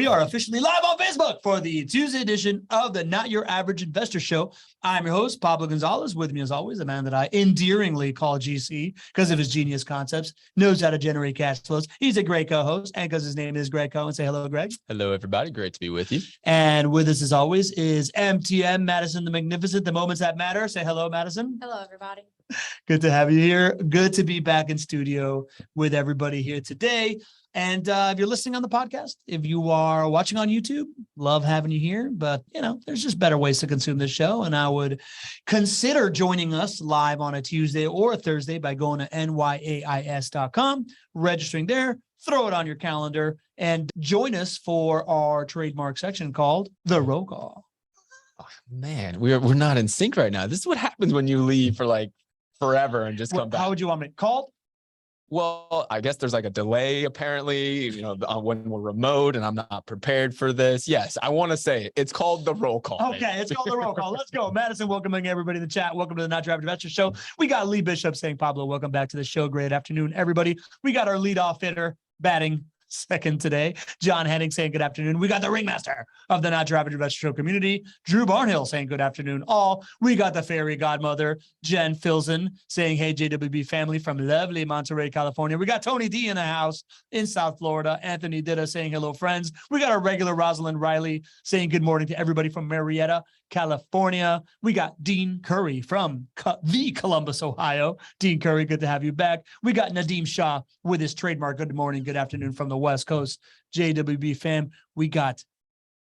We are officially live on Facebook for the Tuesday edition of the Not Your Average Investor Show. I'm your host, Pablo Gonzalez. With me, as always, a man that I endearingly call GC because of his genius concepts, knows how to generate cash flows. He's a great co-host, and because his name is Gregg Cohen. Say hello, Greg. Hello, everybody. Great to be with you. And with us, as always, is MTM, Madison the Magnificent, the moments that matter. Say hello, Madison. Hello, everybody. Good to have you here. Good to be back in studio with everybody here today. And if you're listening on the podcast, if you are watching on YouTube, love having you here. But, there's just better ways to consume this show. And I would consider joining us live on a Tuesday or a Thursday by going to nyais.com, registering there, throw it on your calendar, and join us for our trademark section called The Roll Call. Oh, man, we're not in sync right now. This is what happens when you leave for like forever and just come back. How would you want me called? Well, I guess there's like a delay, apparently, when we're remote and I'm not prepared for this. Yes, I want to say it. It's called The Roll Call. Okay, it's called The Roll Call. Let's go. Madison, welcoming everybody in the chat. Welcome to the Not Your Average Investor Show. We got Lee Bishop saying, Pablo, welcome back to the show. Great afternoon, everybody. We got our leadoff hitter batting second today, John Henning saying good afternoon. We got the ringmaster of the Not Your Average Investor Show community, Drew Barnhill saying good afternoon all. We got the fairy godmother, Jen Filson saying hey JWB family from lovely Monterey, California. We got Tony D in the house in South Florida. Anthony Ditta saying hello friends. We got our regular Rosalind Riley saying good morning to everybody from Marietta, California. We got Dean Curry from the Columbus, Ohio. Dean Curry, good to have you back. We got Nadeem Shah with his trademark good morning, good afternoon from the West Coast, JWB fam. We got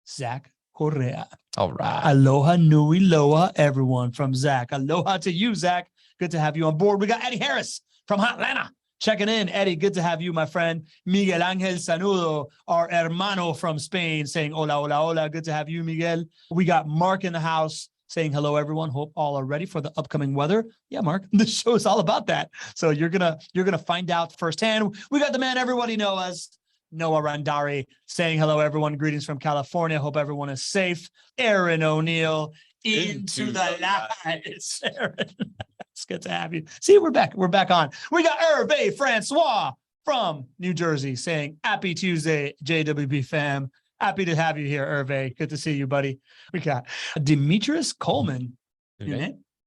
Zach Correa. All right. Aloha nui loa, everyone from Zach. Aloha to you, Zach. Good to have you on board. We got Eddie Harris from Atlanta checking in. Eddie, good to have you, my friend. Miguel Ángel Sanudo, our hermano from Spain, saying hola, hola, hola. Good to have you, Miguel. We got Mark in the house saying hello, everyone. Hope all are ready for the upcoming weather. Yeah, Mark, the show is all about that. So you're gonna find out firsthand. We got the man everybody knows as Noah Randari saying hello, everyone. Greetings from California. Hope everyone is safe. Aaron O'Neill into the lights. Aaron, it's good to have you. See, we're back. We're back on. We got Hervé Francois from New Jersey saying happy Tuesday, JWB fam. Happy to have you here, Hervé. Good to see you, buddy. We got Demetrius Coleman. New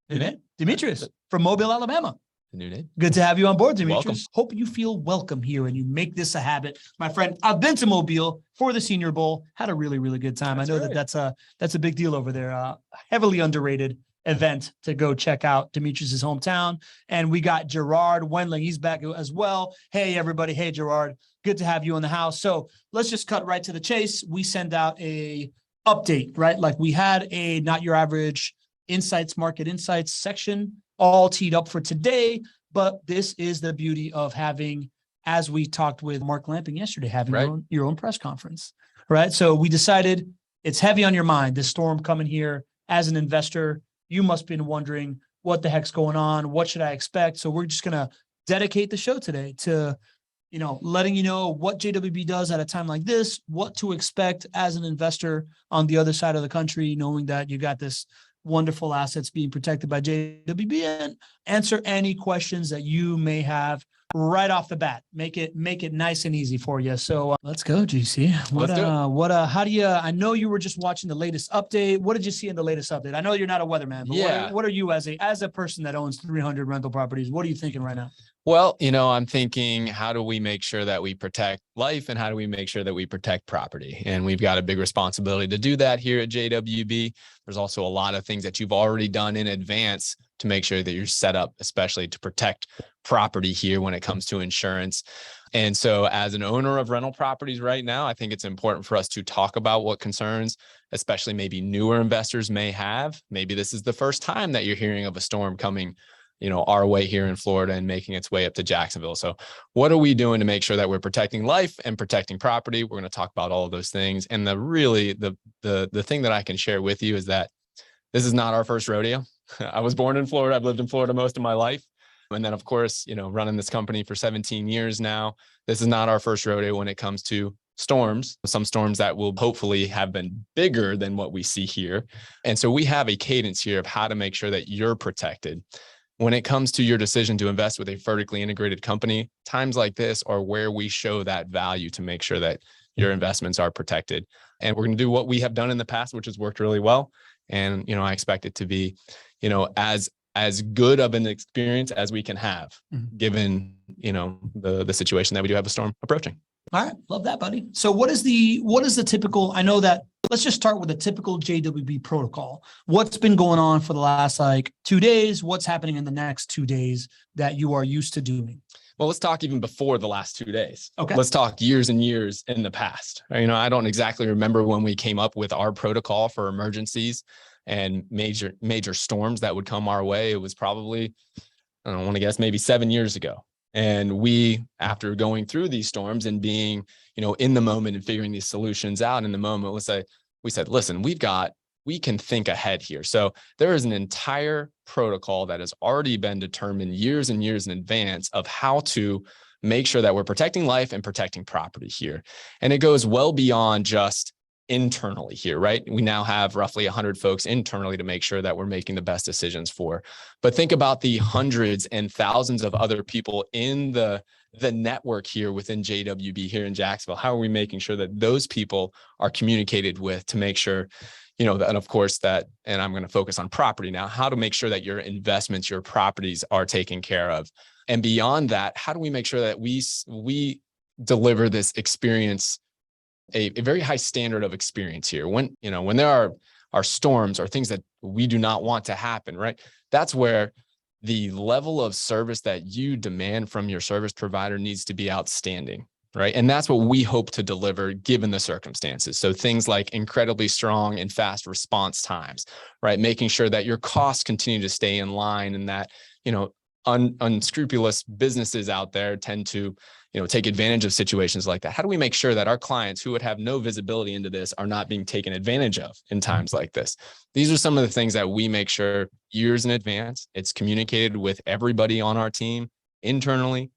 name? Demetrius from Mobile, Alabama. New name. Good to have you on board, Demetrius. Welcome. Hope you feel welcome here and you make this a habit. My friend, I've been to Mobile for the Senior Bowl. Had a really, really good time. I know right. that's a big deal over there. Heavily underrated event to go check out Demetrius's hometown. And we got Gerard Wendling. He's back as well. Hey, everybody. Hey, Gerard. Good to have you in the house. So let's just cut right to the chase. We send out a update, right? Like we had a Not Your Average Insights, Market Insights section all teed up for today. But this is the beauty of having, as we talked with Mark Lamping yesterday, having right. your own press conference, right? So we decided it's heavy on your mind, this storm coming here. As an investor, you must have been wondering what the heck's going on? What should I expect? So we're just going to dedicate the show today to, letting you know what JWB does at a time like this, what to expect as an investor on the other side of the country, knowing that you got this wonderful assets being protected by JWB, and answer any questions that you may have right off the bat. Make it nice and easy for you. So let's go, GC. How do you, I know you were just watching the latest update. What did you see in the latest update? I know you're not a weatherman, but what are you as a person that owns 300 rental properties? What are you thinking right now? Well, I'm thinking, how do we make sure that we protect life and how do we make sure that we protect property? And we've got a big responsibility to do that here at JWB. There's also a lot of things that you've already done in advance to make sure that you're set up, especially to protect property here when it comes to insurance. And so as an owner of rental properties right now, I think it's important for us to talk about what concerns, especially maybe newer investors may have. Maybe this is the first time that you're hearing of a storm coming our way here in Florida and making its way up to Jacksonville. So what are we doing to make sure that we're protecting life and protecting property? We're going to talk about all of those things. And the thing that I can share with you is that this is not our first rodeo. I was born in Florida. I've lived in Florida most of my life. And then, of course, running this company for 17 years now, this is not our first rodeo when it comes to storms, some storms that will hopefully have been bigger than what we see here. And so we have a cadence here of how to make sure that you're protected. When it comes to your decision to invest with a vertically integrated company, times like this are where we show that value to make sure that your investments are protected. And we're going to do what we have done in the past, which has worked really well. And, I expect it to be, as good of an experience as we can have, given, the situation that we do have a storm approaching. All right. Love that, buddy. So what is the typical, I know that, let's just start with a typical JWB protocol. What's been going on for the last 2 days? What's happening in the next 2 days that you are used to doing? Well, let's talk even before the last 2 days. Okay. Let's talk years and years in the past. I don't exactly remember when we came up with our protocol for emergencies and major storms that would come our way. It was probably, I don't want to guess, maybe 7 years ago. And we, after going through these storms and being, in the moment and figuring these solutions out in the moment, we said, listen, we can think ahead here. So there is an entire protocol that has already been determined years and years in advance of how to make sure that we're protecting life and protecting property here. And it goes well beyond just internally here, right? We now have roughly 100 folks internally to make sure that we're making the best decisions for. But think about the hundreds and thousands of other people in the network here within JWB here in Jacksonville. How are we making sure that those people are communicated with to make sure, that, of course, that, and I'm going to focus on property now, how to make sure that your investments, your properties are taken care of. And beyond that, how do we make sure that we deliver this experience, a very high standard of experience here? When there are storms or things that we do not want to happen, right? That's where the level of service that you demand from your service provider needs to be outstanding, right? And that's what we hope to deliver given the circumstances. So things like incredibly strong and fast response times, right? Making sure that your costs continue to stay in line and that, unscrupulous businesses out there tend to, take advantage of situations like that. How do we make sure that our clients who would have no visibility into this are not being taken advantage of in times like this? These are some of the things that we make sure years in advance. It's communicated with everybody on our team, internally,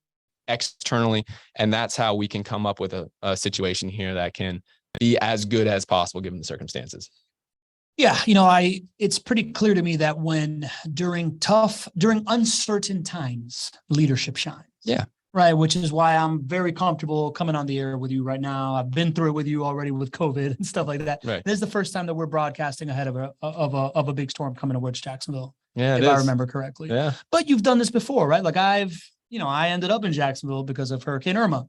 externally, and that's how we can come up with a situation here that can be as good as possible given the circumstances. Yeah, it's pretty clear to me that during uncertain times, leadership shines. Yeah. Right. Which is why I'm very comfortable coming on the air with you right now. I've been through it with you already with COVID and stuff like that. Right. This is the first time that we're broadcasting ahead of a big storm coming towards Jacksonville. Yeah, if I remember correctly. Yeah. But you've done this before, right? Like I ended up in Jacksonville because of Hurricane Irma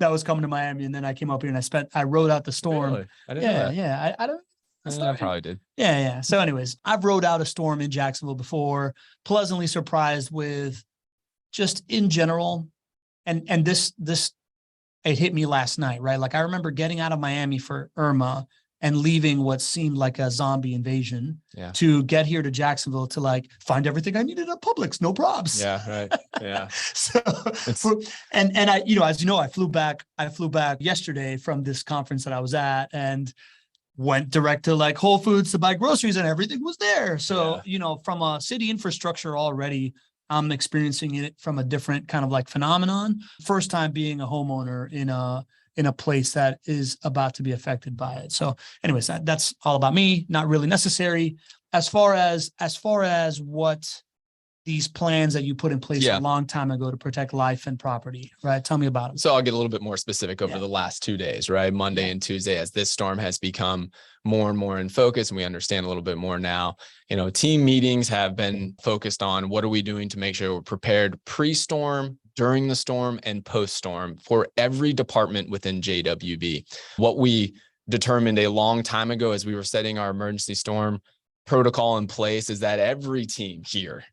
that was coming to Miami. And then I came up here and I rode out the storm. Really? I didn't know that. Yeah. I probably did. Yeah. So anyways, I've rode out a storm in Jacksonville before, pleasantly surprised with just in general. And this, it hit me last night, right? Like I remember getting out of Miami for Irma and leaving what seemed like a zombie invasion to get here to Jacksonville to find everything I needed at Publix, no probs. Yeah, right. Yeah. And I, as you know, I flew back yesterday from this conference that I was at and went direct to Whole Foods to buy groceries and everything was there. So, from a city infrastructure already, I'm experiencing it from a different kind of phenomenon. First time being a homeowner in a place that is about to be affected by it. So anyways, that's all about me, not really necessary. As far as what these plans that you put in place a long time ago to protect life and property, right? Tell me about them. So I'll get a little bit more specific over the last 2 days, right? Monday and Tuesday, as this storm has become more and more in focus and we understand a little bit more now, team meetings have been focused on what are we doing to make sure we're prepared pre-storm, during the storm, and post-storm for every department within JWB. What we determined a long time ago as we were setting our emergency storm protocol in place is that every team here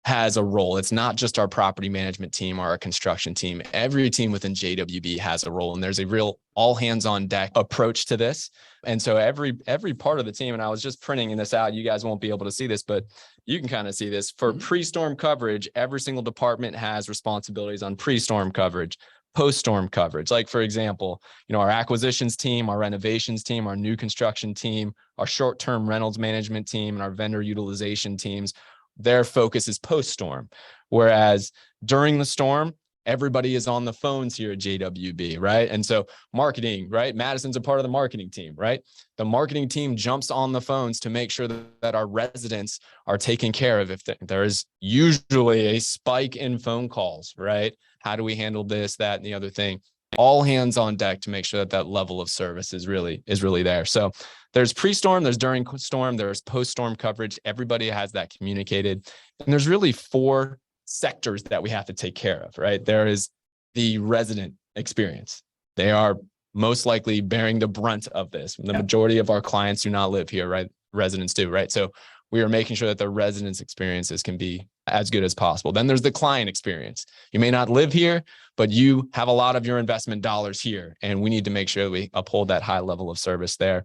has a role. It's not just our property management team or our construction team. Every team within JWB has a role, and there's a real all hands on deck approach to this. And so every part of the team, and I was just printing this out, you guys won't be able to see this, but you can kind of see this. For pre-storm coverage, every single department has responsibilities on pre-storm coverage, post-storm coverage. Like, for example, our acquisitions team, our renovations team, our new construction team, our short-term rentals management team, and our vendor utilization teams, their focus is post-storm. Whereas during the storm, everybody is on the phones here at JWB, right? And so marketing, right? Madison's a part of the marketing team, right? The marketing team jumps on the phones to make sure that our residents are taken care of. If there is usually a spike in phone calls, right? How do we handle this, that, and the other thing? all hands on deck to make sure that that level of service is really there. So there's pre-storm, there's during storm, there's post-storm coverage. Everybody has that communicated. And there's really 4 sectors that we have to take care of, right? There is the resident experience. They are most likely bearing the brunt of this. The majority of our clients do not live here, right? Residents do, right? So we are making sure that the residents' experiences can be as good as possible. Then there's the client experience. You may not live here, but you have a lot of your investment dollars here, and we need to make sure that we uphold that high level of service there.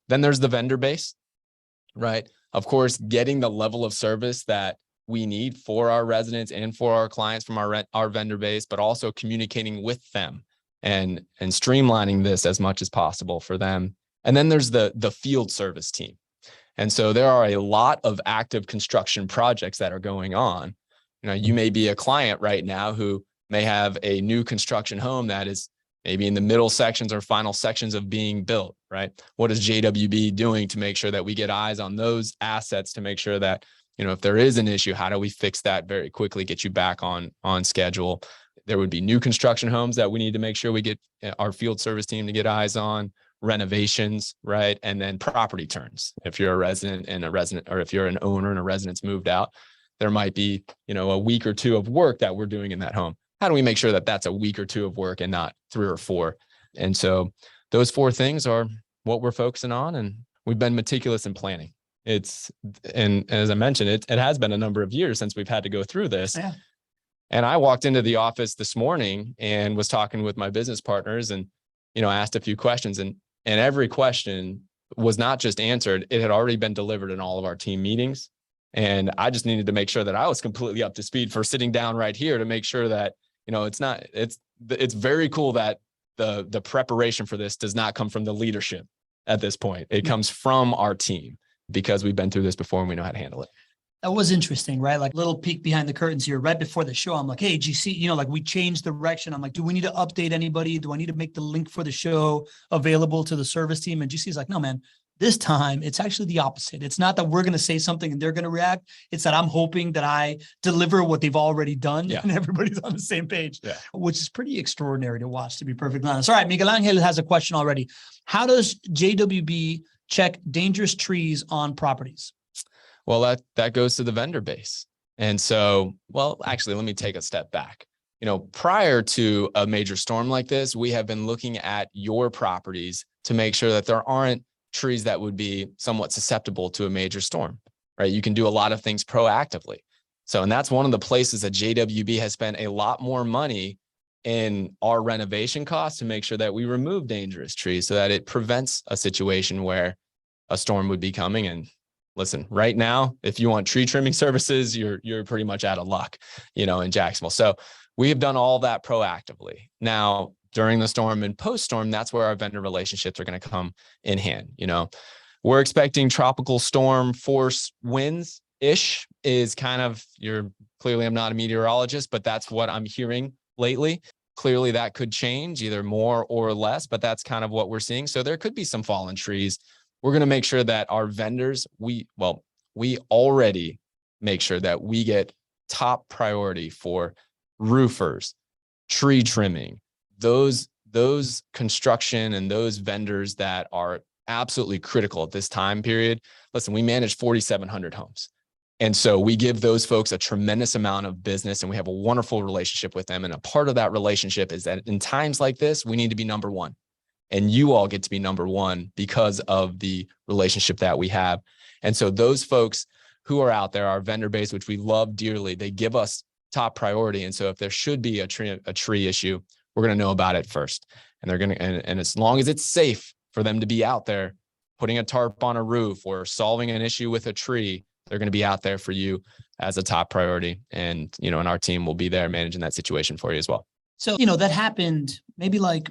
Then there's the vendor base, right? Of course, getting the level of service that we need for our residents and for our clients from our vendor base, but also communicating with them and streamlining this as much as possible for them. And then there's the field service team. And so there are a lot of active construction projects that are going on. You know, you may be a client right now who may have a new construction home that is maybe in the middle sections or final sections of being built, right? What is JWB doing to make sure that we get eyes on those assets to make sure that, you know, if there is an issue, how do we fix that very quickly, get you back on schedule? There would be new construction homes that we need to make sure we get our field service team to get eyes on, renovations, right? And then property turns. If you're a resident or if you're an owner and a resident's moved out, there might be, you know, a week or 2 of work that we're doing in that home. How do we make sure that that's a week or 2 of work and not 3 or 4? And so those 4 things are what we're focusing on. And we've been meticulous in planning. And as I mentioned, it has been a number of years since we've had to go through this. Yeah. And I walked into the office this morning and was talking with my business partners and, you know, asked a few questions, and every question was not just answered, it had already been delivered in all of our team meetings. And I just needed to make sure that I was completely up to speed for sitting down right here to make sure that, you know, it's very cool that the preparation for this does not come from the leadership at this point. It comes from our team because we've been through this before and we know how to handle it. That was interesting, right? Like little peek behind the curtains here, right before the show. I'm like, hey, GC, you know, like we changed direction. I'm like, do we need to update anybody? Do I need to make the link for the show available to the service team? And GC is like, no, man, this time it's actually the opposite. It's not that we're going to say something and they're going to react. It's that I'm hoping that I deliver what they've already done and everybody's on the same page, which is pretty extraordinary to watch, to be perfectly honest. All right, Miguel Angel has a question already. How does JWB check dangerous trees on properties? Well, that goes to the vendor base. And so, well, actually, let me take a step back. You know, prior to a major storm like this, we have been looking at your properties to make sure that there aren't trees that would be somewhat susceptible to a major storm, right? You can do a lot of things proactively. So, and that's one of the places that JWB has spent a lot more money in our renovation costs to make sure that we remove dangerous trees so that it prevents a situation where a storm would be coming. And listen, right now, if you want tree trimming services, you're pretty much out of luck, you know, in Jacksonville. So we have done all that proactively. Now, during the storm and post-storm, that's where our vendor relationships are going to come in hand. You know, we're expecting tropical storm force winds-ish is kind of clearly I'm not a meteorologist, but that's what I'm hearing lately. Clearly that could change either more or less, but that's kind of what we're seeing. So there could be some fallen trees. We're going to make sure that our vendors, we already make sure that we get top priority for roofers, tree trimming, those construction and those vendors that are absolutely critical at this time period. Listen, we manage 4,700 homes. And so we give those folks a tremendous amount of business and we have a wonderful relationship with them. And a part of that relationship is that in times like this, we need to be number one. And you all get to be number one because of the relationship that we have. And so those folks who are out there, our vendor base, which we love dearly, they give us top priority. And so if there should be a tree issue, we're going to know about it first. And they're going to, and as long as it's safe for them to be out there, putting a tarp on a roof or solving an issue with a tree, they're going to be out there for you as a top priority. And, you know, and our team will be there managing that situation for you as well. So, you know, that happened maybe like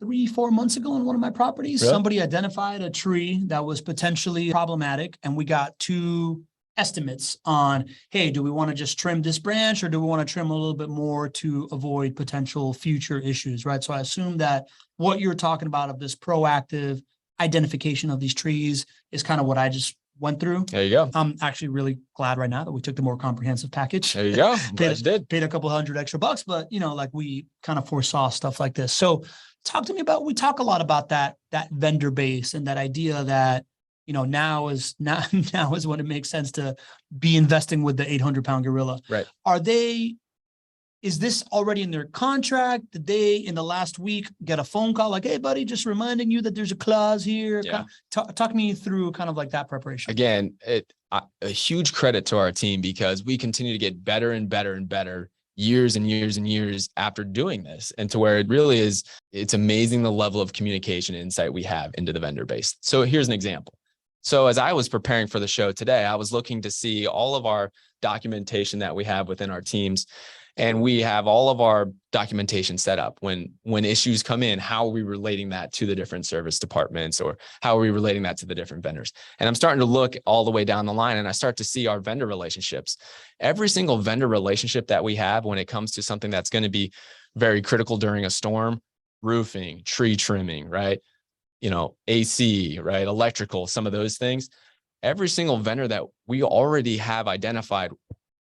3-4 months ago on one of my properties. Really? Somebody identified a tree that was potentially problematic, and we got 2 estimates on, hey, do we want to just trim this branch or do we want to trim a little bit more to avoid potential future issues, right? So I assume that what you're talking about of this proactive identification of these trees is kind of what I just went through. There you go. I'm actually really glad right now that we took the more comprehensive package. There you go. I'm glad you did. Paid a couple $100 extra, but like we kind of foresaw stuff like this. So talk to me about, we talk a lot about that vendor base and that idea that, now is when it makes sense to be investing with the 800-pound gorilla. Right. Is this already in their contract? Did they, in the last week, get a phone call like, hey, buddy, just reminding you that there's a clause here? Yeah. Talk me through kind of like that preparation. Again, a huge credit to our team because we continue to get better and better and better years and years and years after doing this, and to where it really is, it's amazing the level of communication and insight we have into the vendor base. So here's an example. So as I was preparing for the show today, I was looking to see all of our documentation that we have within our teams. And we have all of our documentation set up. When issues come in, how are we relating that to the different service departments, or how are we relating that to the different vendors? And I'm starting to look all the way down the line, and I start to see our vendor relationships. Every single vendor relationship that we have when it comes to something that's going to be very critical during a storm, roofing, tree trimming, right? AC, right? Electrical, some of those things. Every single vendor that we already have identified,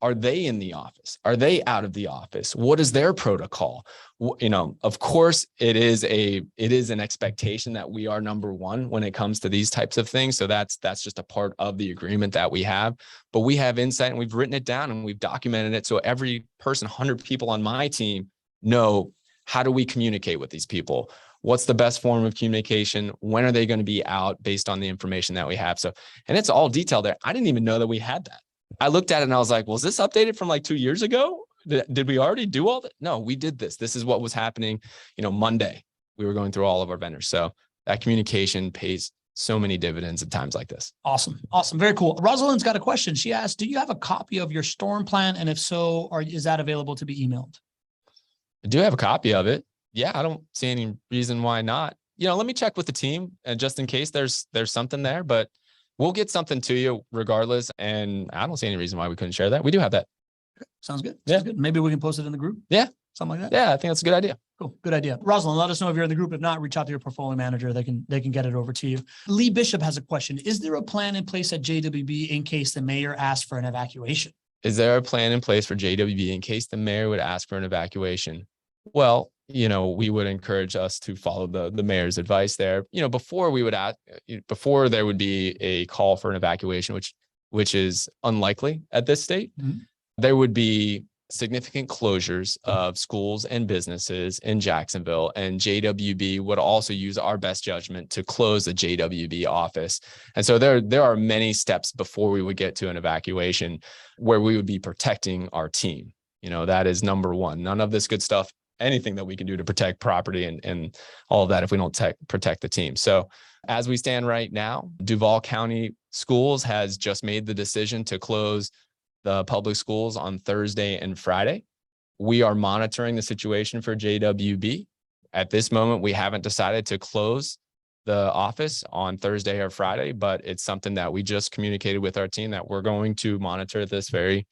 are they in the office? Are they out of the office? What is their protocol? Of course, it is an expectation that we are number one when it comes to these types of things. So that's just a part of the agreement that we have. But we have insight, and we've written it down, and we've documented it. So every person, 100 people on my team, know, how do we communicate with these people? What's the best form of communication? When are they going to be out based on the information that we have? So, and it's all detailed there. I didn't even know that we had that. I looked at it and I was like, was this updated from like 2 years ago? Did we already do all that? No, we did this. This is what was happening. Monday, we were going through all of our vendors. So that communication pays so many dividends at times like this. Awesome. Very cool. Rosalind's got a question. She asked, do you have a copy of your storm plan? And if so, is that available to be emailed? I do have a copy of it. Yeah, I don't see any reason why not. Let me check with the team, and just in case there's something there, but we'll get something to you regardless. And I don't see any reason why we couldn't share that. We do have that. Sounds good. Yeah. Sounds good. Maybe we can post it in the group. Yeah. Something like that. Yeah, I think that's a good idea. Cool. Good idea. Rosalind, let us know if you're in the group. If not, reach out to your portfolio manager. They can get it over to you. Lee Bishop has a question. Is there a plan in place at JWB in case the mayor asks for an evacuation? Is there a plan in place for JWB in case the mayor would ask for an evacuation? Well, we would encourage us to follow the mayor's advice there. Before there would be a call for an evacuation, which is unlikely at this state, there would be significant closures of schools and businesses in Jacksonville, and JWB would also use our best judgment to close the JWB office. And so there are many steps before we would get to an evacuation where we would be protecting our team. That is number one. None of this good stuff, anything that we can do to protect property and all of that if we don't protect the team. So as we stand right now, Duval County Schools has just made the decision to close the public schools on Thursday and Friday. We are monitoring the situation for JWB. At this moment, we haven't decided to close the office on Thursday or Friday, but it's something that we just communicated with our team that we're going to monitor this very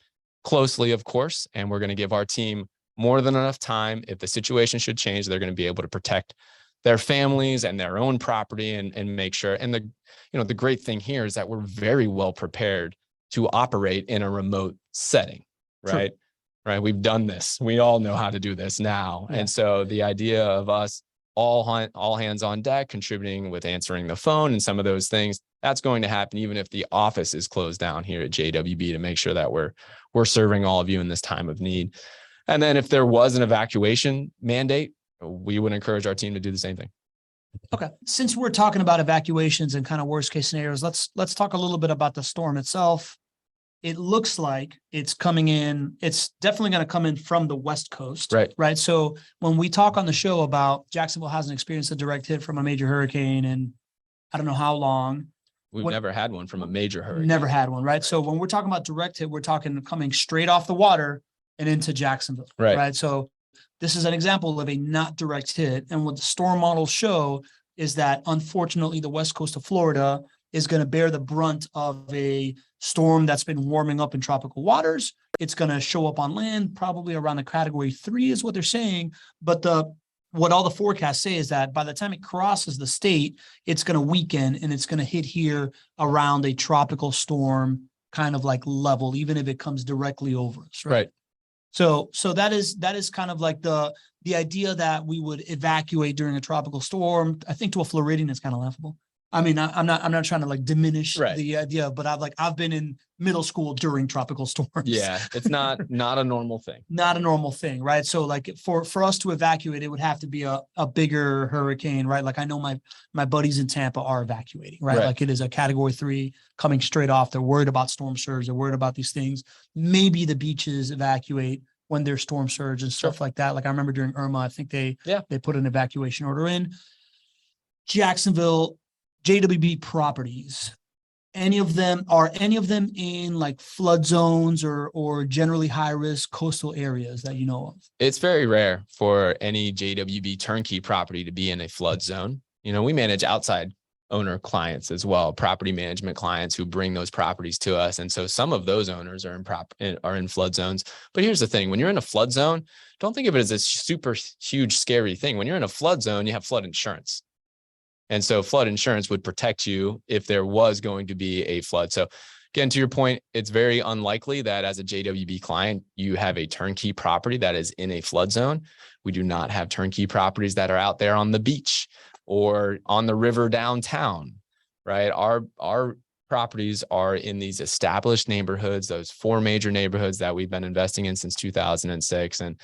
closely, of course, and we're going to give our team more than enough time. If the situation should change, they're going to be able to protect their families and their own property and make sure. And the great thing here is that we're very well prepared to operate in a remote setting, right? True. Right. We've done this. We all know how to do this now. Yeah. And so the idea of us all hands on deck, contributing with answering the phone and some of those things, that's going to happen even if the office is closed down here at JWB, to make sure that we're serving all of you in this time of need. And then if there was an evacuation mandate, we would encourage our team to do the same thing. Okay. Since we're talking about evacuations and kind of worst case scenarios, let's talk a little bit about the storm itself. It looks like it's coming in. It's definitely going to come in from the West Coast. Right. So when we talk on the show about Jacksonville hasn't experienced a direct hit from a major hurricane in I don't know how long. We've never had one from a major hurricane. Never had one. Right. So when we're talking about direct hit, we're talking coming straight off the water and into Jacksonville. Right. So this is an example of a not direct hit. And what the storm models show is that unfortunately the West Coast of Florida is going to bear the brunt of a storm that's been warming up in tropical waters. It's going to show up on land, probably around a category 3 is what they're saying. But the what all the forecasts say is that by the time it crosses the state, it's going to weaken and it's going to hit here around a tropical storm kind of like level, even if it comes directly over us. Right. So that is kind of like the idea that we would evacuate during a tropical storm. I think to a Floridian, it's kind of laughable. I mean, I'm not trying to like diminish the idea, but I've been in middle school during tropical storms. Yeah, it's not a normal thing. Not a normal thing, right? So like for us to evacuate, it would have to be a bigger hurricane, right? Like I know my buddies in Tampa are evacuating, right? Like it is a category 3 coming straight off. They're worried about storm surge. They're worried about these things. Maybe the beaches evacuate when there's storm surge and stuff like that. Like I remember during Irma, I think they put an evacuation order in. Jacksonville, JWB properties, any of them in like flood zones or generally high risk coastal areas that you know of? It's very rare for any JWB turnkey property to be in a flood zone. You know, we manage outside owner clients as well, property management clients who bring those properties to us. And so some of those owners are in flood zones. But here's the thing, when you're in a flood zone, don't think of it as a super huge, scary thing. When you're in a flood zone, you have flood insurance. And so flood insurance would protect you if there was going to be a flood. So again, to your point, it's very unlikely that as a JWB client, you have a turnkey property that is in a flood zone. We do not have turnkey properties that are out there on the beach or on the river downtown, right? Our properties are in these established neighborhoods, those 4 major neighborhoods that we've been investing in since 2006. And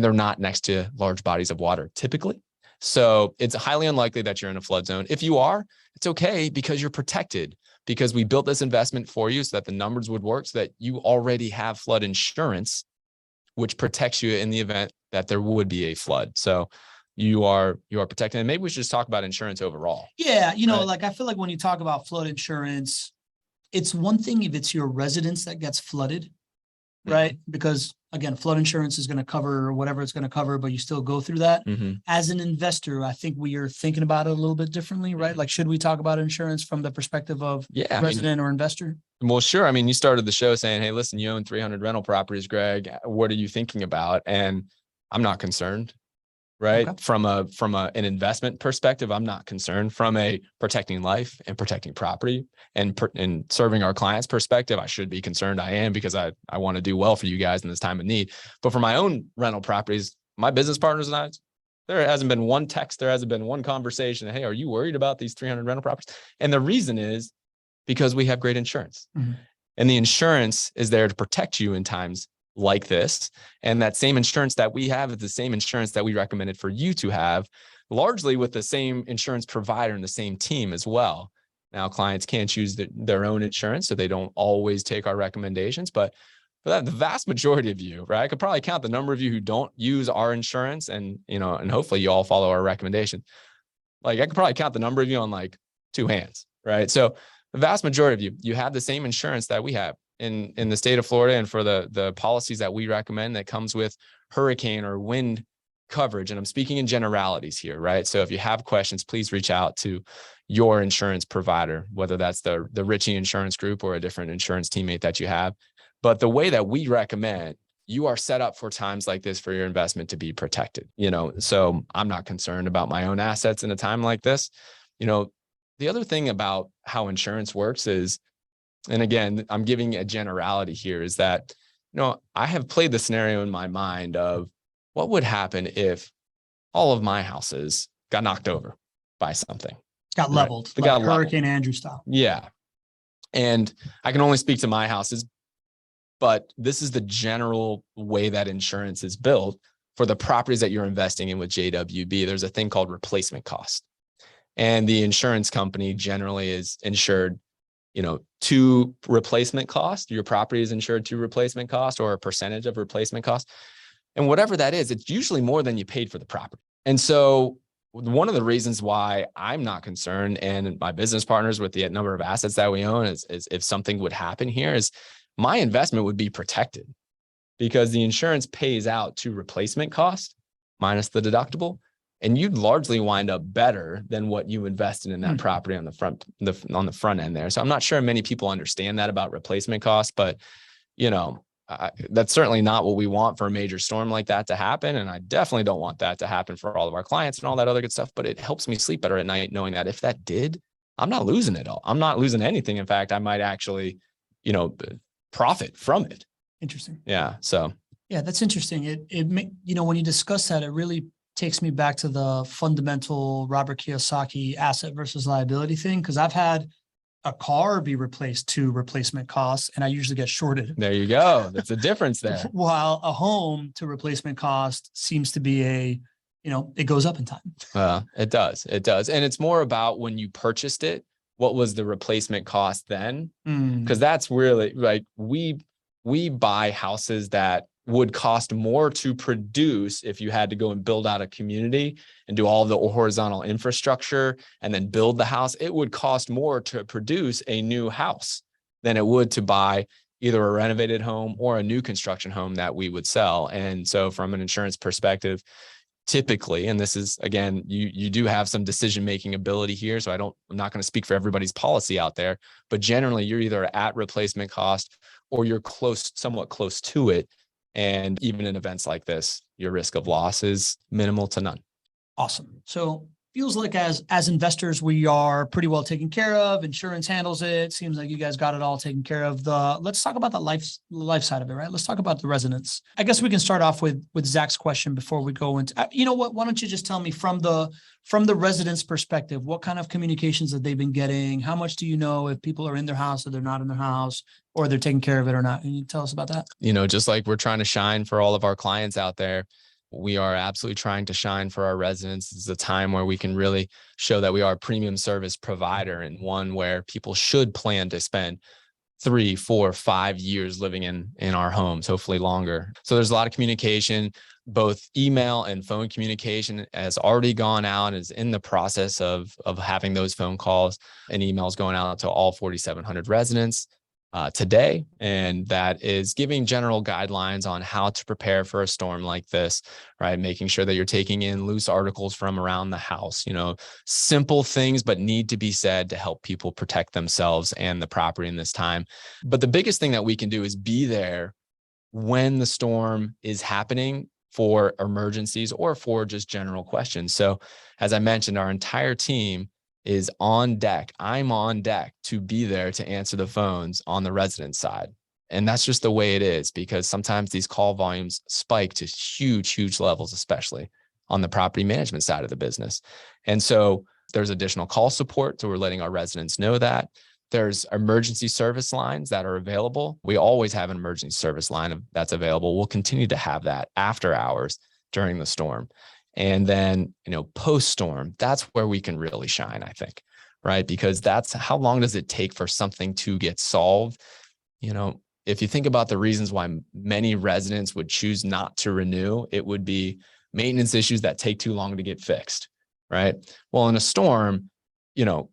they're not next to large bodies of water typically. So it's highly unlikely that you're in a flood zone. If you are, it's okay because you're protected, because we built this investment for you so that the numbers would work, so that you already have flood insurance, which protects you in the event that there would be a flood. So you are protected. And maybe we should just talk about insurance overall. Yeah. You know, like I feel like when you talk about flood insurance, it's one thing if it's your residence that gets flooded, right? Because again, flood insurance is going to cover whatever it's going to cover, but you still go through that. As an investor, I think we are thinking about it a little bit differently, right? Like, should we talk about insurance from the perspective of resident or investor? Well, sure. I mean, you started the show saying, hey, listen, you own 300 rental properties, Greg. What are you thinking about? And I'm not concerned. Right. Okay. From an investment perspective, I'm not concerned. From a protecting life and protecting property and serving our clients perspective, I should be concerned. I am, because I want to do well for you guys in this time of need. But for my own rental properties, my business partners and I, there hasn't been one text, there hasn't been one conversation. Hey, are you worried about these 300 rental properties? And the reason is because we have great insurance. And the insurance is there to protect you in times like this. And that same insurance that we have is the same insurance that we recommended for you to have, largely with the same insurance provider and the same team as well. Now, clients can choose their own insurance, so they don't always take our recommendations, but for that, the vast majority of you, right? I could probably count the number of you who don't use our insurance, and, you know, and hopefully you all follow our recommendation. Like, I could probably count the number of you on like 2 hands, right? So the vast majority of you have the same insurance that we have in the state of Florida, and for the policies that we recommend that comes with hurricane or wind coverage. And I'm speaking in generalities here, right? So if you have questions, please reach out to your insurance provider, whether that's the Ritchie Insurance Group or a different insurance teammate that you have. But the way that we recommend, you are set up for times like this for your investment to be protected, you know? So I'm not concerned about my own assets in a time like this. You know, the other thing about how insurance works is, and again, I'm giving a generality here, is that, you know, I have played the scenario in my mind of what would happen if all of my houses got knocked over by something. Got leveled, like got Hurricane Andrew style. Yeah. And I can only speak to my houses, but this is the general way that insurance is built for the properties that you're investing in with JWB. There's a thing called replacement cost. And the insurance company generally is insured, you know, to replacement cost. Your property is insured to replacement cost or a percentage of replacement cost. And whatever that is, it's usually more than you paid for the property. And so one of the reasons why I'm not concerned, and my business partners with the number of assets that we own, is if something would happen here, is my investment would be protected, because the insurance pays out to replacement cost minus the deductible. And you'd largely wind up better than what you invested in that property on the front end there. So I'm not sure many people understand that about replacement costs, but, you know, that's certainly not what we want for a major storm like that to happen. And I definitely don't want that to happen for all of our clients and all that other good stuff, but it helps me sleep better at night knowing that if that did, I'm not losing it all. I'm not losing anything. In fact, I might actually, profit from it. Interesting. Yeah. So. Yeah, that's interesting. When you discuss that, it really takes me back to the fundamental Robert Kiyosaki asset versus liability thing. Cause I've had a car be replaced to replacement costs, and I usually get shorted. There you go. That's a difference there. While a home to replacement cost seems to be it goes up in time. It does. It does. And it's more about when you purchased it, what was the replacement cost then? Because that's really like we buy houses that would cost more to produce if you had to go and build out a community and do all the horizontal infrastructure and then build the house. It would cost more to produce a new house than it would to buy either a renovated home or a new construction home that we would sell. And so from an insurance perspective, typically, and this is, again, you do have some decision-making ability here. So I'm not going to speak for everybody's policy out there, but generally you're either at replacement cost or you're somewhat close to it. And even in events like this, your risk of loss is minimal to none. Awesome. So feels like as investors, we are pretty well taken care of. Insurance handles it. Seems like you guys got it all taken care of. Let's talk about the life side of it, right? Let's talk about the residents. I guess we can start off with Zach's question before we go into, why don't you just tell me from the residents' perspective, what kind of communications that they've been getting? How much do you know if people are in their house or they're not in their house, or they're taking care of it or not? Can you tell us about that? Just like we're trying to shine for all of our clients out there, we are absolutely trying to shine for our residents. This is a time where we can really show that we are a premium service provider, and one where people should plan to spend 3, 4, 5 years living in our homes, hopefully longer. So there's a lot of communication, both email and phone communication has already gone out, is in the process of having those phone calls and emails going out to all 4,700 residents today. And that is giving general guidelines on how to prepare for a storm like this, right? Making sure that you're taking in loose articles from around the house, simple things, but need to be said to help people protect themselves and the property in this time. But the biggest thing that we can do is be there when the storm is happening for emergencies or for just general questions. So as I mentioned, our entire team is on deck. I'm on deck to be there to answer the phones on the resident side. And that's just the way it is, because sometimes these call volumes spike to huge, huge levels, especially on the property management side of the business. And so there's additional call support. So we're letting our residents know that. There's emergency service lines that are available. We always have an emergency service line that's available. We'll continue to have that after hours during the storm. And then, post-storm, that's where we can really shine, I think, right? Because that's how long does it take for something to get solved? If you think about the reasons why many residents would choose not to renew, it would be maintenance issues that take too long to get fixed, right? Well, in a storm,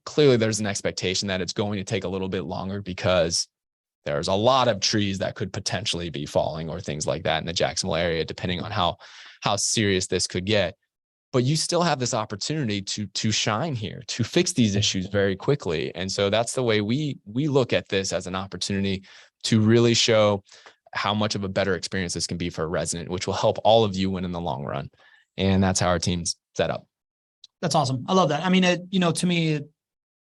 clearly there's an expectation that it's going to take a little bit longer because there's a lot of trees that could potentially be falling or things like that in the Jacksonville area, depending on how serious this could get. But you still have this opportunity to shine here, to fix these issues very quickly. And so that's the way we look at this, as an opportunity to really show how much of a better experience this can be for a resident, which will help all of you win in the long run. And that's how our team's set up. That's awesome. I love that. I mean, to me,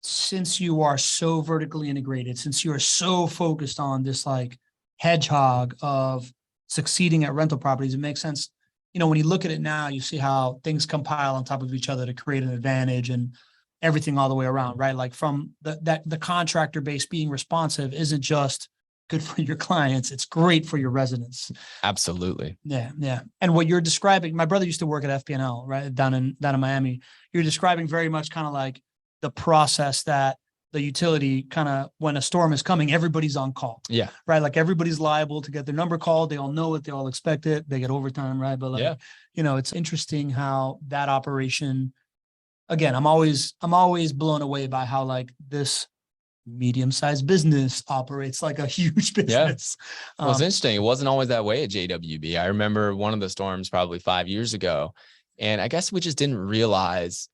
since you are so vertically integrated, since you are so focused on this like hedgehog of succeeding at rental properties, it makes sense. When you look at it now, you see how things compile on top of each other to create an advantage and everything all the way around, right? Like from the contractor base being responsive isn't just good for your clients, it's great for your residents. Absolutely. Yeah. Yeah. And what you're describing, my brother used to work at FPNL, right? Down in Miami. You're describing very much kind of like the process that the utility kind of, when a storm is coming, everybody's on call. Yeah. Right. Like everybody's liable to get their number called. They all know it. They all expect it. They get overtime. Right. But like, it's interesting how that operation, again, I'm always blown away by how like this medium-sized business operates like a huge business. Yeah. Well, it's interesting. It wasn't always that way at JWB. I remember one of the storms probably 5 years ago, and I guess we just didn't realize,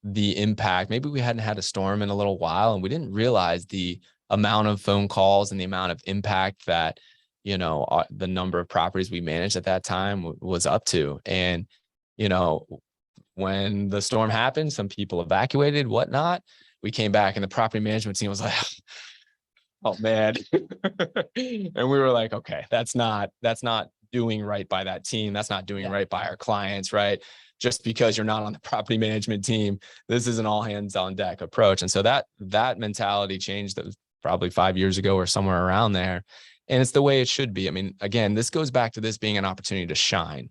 the impact. Maybe we hadn't had a storm in a little while, and we didn't realize the amount of phone calls and the amount of impact that the number of properties we managed at that time was up to. And, when the storm happened, some people evacuated, whatnot. We came back and the property management team was like, oh man. And we were like, okay, that's not doing right by that team. That's not doing right by our clients, right? Just because you're not on the property management team, this is an all hands on deck approach. And so that mentality changed. That was probably 5 years ago or somewhere around there. And it's the way it should be. I mean, again, this goes back to this being an opportunity to shine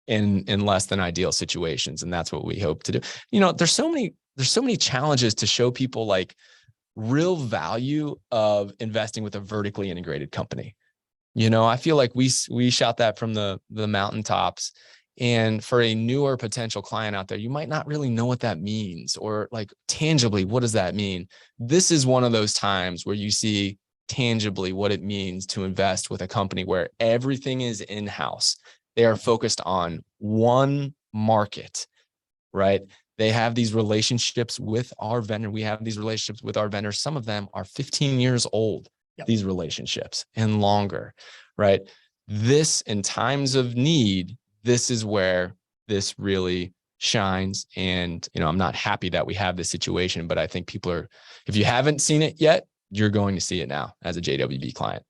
in less than ideal situations. And that's what we hope to do. There's so many challenges to show people like real value of investing with a vertically integrated company. I feel like we shout that from the mountaintops. And for a newer potential client out there, you might not really know what that means, or like tangibly, what does that mean? This is one of those times where you see tangibly what it means to invest with a company where everything is in-house. They are focused on one market, right? They have these relationships with our vendor. We have these relationships with our vendors. Some of them are 15 years old, these relationships, and longer, right? This, in times of need, this is where this really shines. And, I'm not happy that we have this situation, but I think people are, if you haven't seen it yet, you're going to see it now as a JWB client.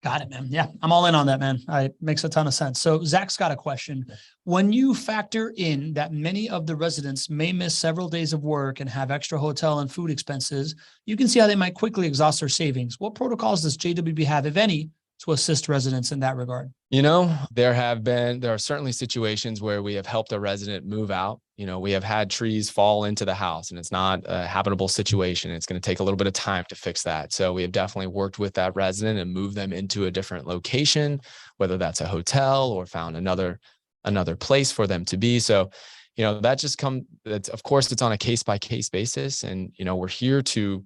Got it, man. Yeah, I'm all in on that, man. It makes a ton of sense. So Zach's got a question. When you factor in that many of the residents may miss several days of work and have extra hotel and food expenses, you can see how they might quickly exhaust their savings. What protocols does JWB have, if any, to assist residents in that regard? There are certainly situations where we have helped a resident move out. We have had trees fall into the house and it's not a habitable situation. It's going to take a little bit of time to fix that. So we have definitely worked with that resident and moved them into a different location, whether that's a hotel or found another place for them to be. So, that just of course, it's on a case by case basis. And, we're here to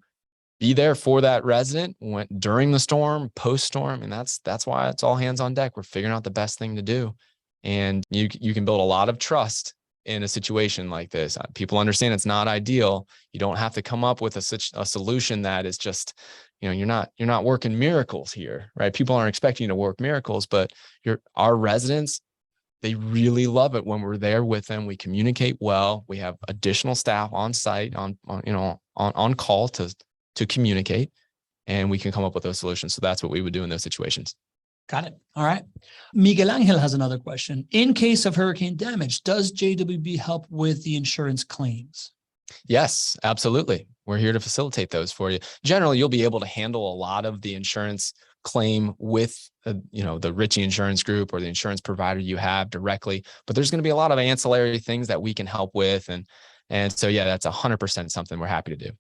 be there for that resident during the storm, post storm. And that's why it's all hands on deck. We're figuring out the best thing to do. And you can build a lot of trust in a situation like this. People understand it's not ideal. You don't have to come up with a solution that is just, you're not working miracles here, right? People aren't expecting you to work miracles, but our residents, they really love it when we're there with them. We communicate well. We have additional staff on site on call to communicate, and we can come up with those solutions. So that's what we would do in those situations. Got it. All right. Miguel Angel has another question. In case of hurricane damage, does JWB help with the insurance claims? Yes, absolutely. We're here to facilitate those for you. Generally, you'll be able to handle a lot of the insurance claim with, the Ritchie Insurance Group or the insurance provider you have directly, but there's going to be a lot of ancillary things that we can help with. And so, yeah, that's 100% something we're happy to do.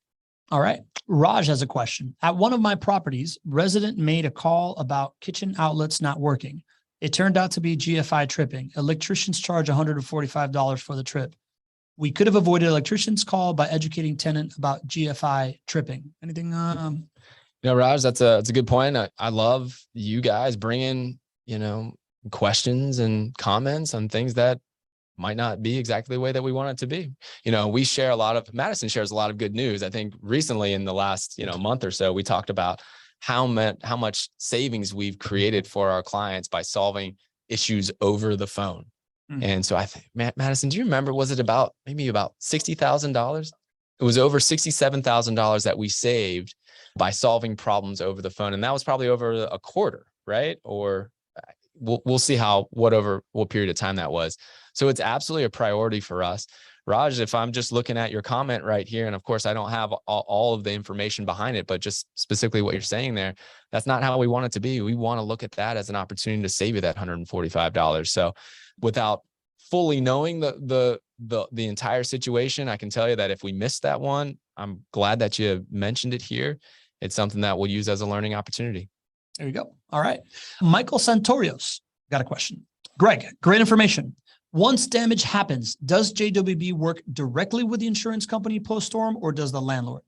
All right. Raj has a question. At one of my properties, resident made a call about kitchen outlets not working. It turned out to be GFI tripping. Electricians charge $145 for the trip. We could have avoided electrician's call by educating tenant about GFI tripping. Anything? Raj, that's a good point. I love you guys bringing, questions and comments on things that might not be exactly the way that we want it to be. We share Madison shares a lot of good news. I think recently in the last, month or so, we talked about how much savings we've created for our clients by solving issues over the phone. Mm-hmm. And so I think, Madison, do you remember, was it maybe about $60,000? It was over $67,000 that we saved by solving problems over the phone. And that was probably over a quarter, right? Or we'll see what period of time that was. So it's absolutely a priority for us. Raj, if I'm just looking at your comment right here, and of course I don't have all of the information behind it, but just specifically what you're saying there, that's not how we want it to be. We want to look at that as an opportunity to save you that $145. So without fully knowing the entire situation, I can tell you that if we missed that one, I'm glad that you mentioned it here. It's something that we'll use as a learning opportunity. There you go. All right. Michael Santorios got a question. Greg, great information. Once damage happens, does JWB work directly with the insurance company post-storm, or does the landlord?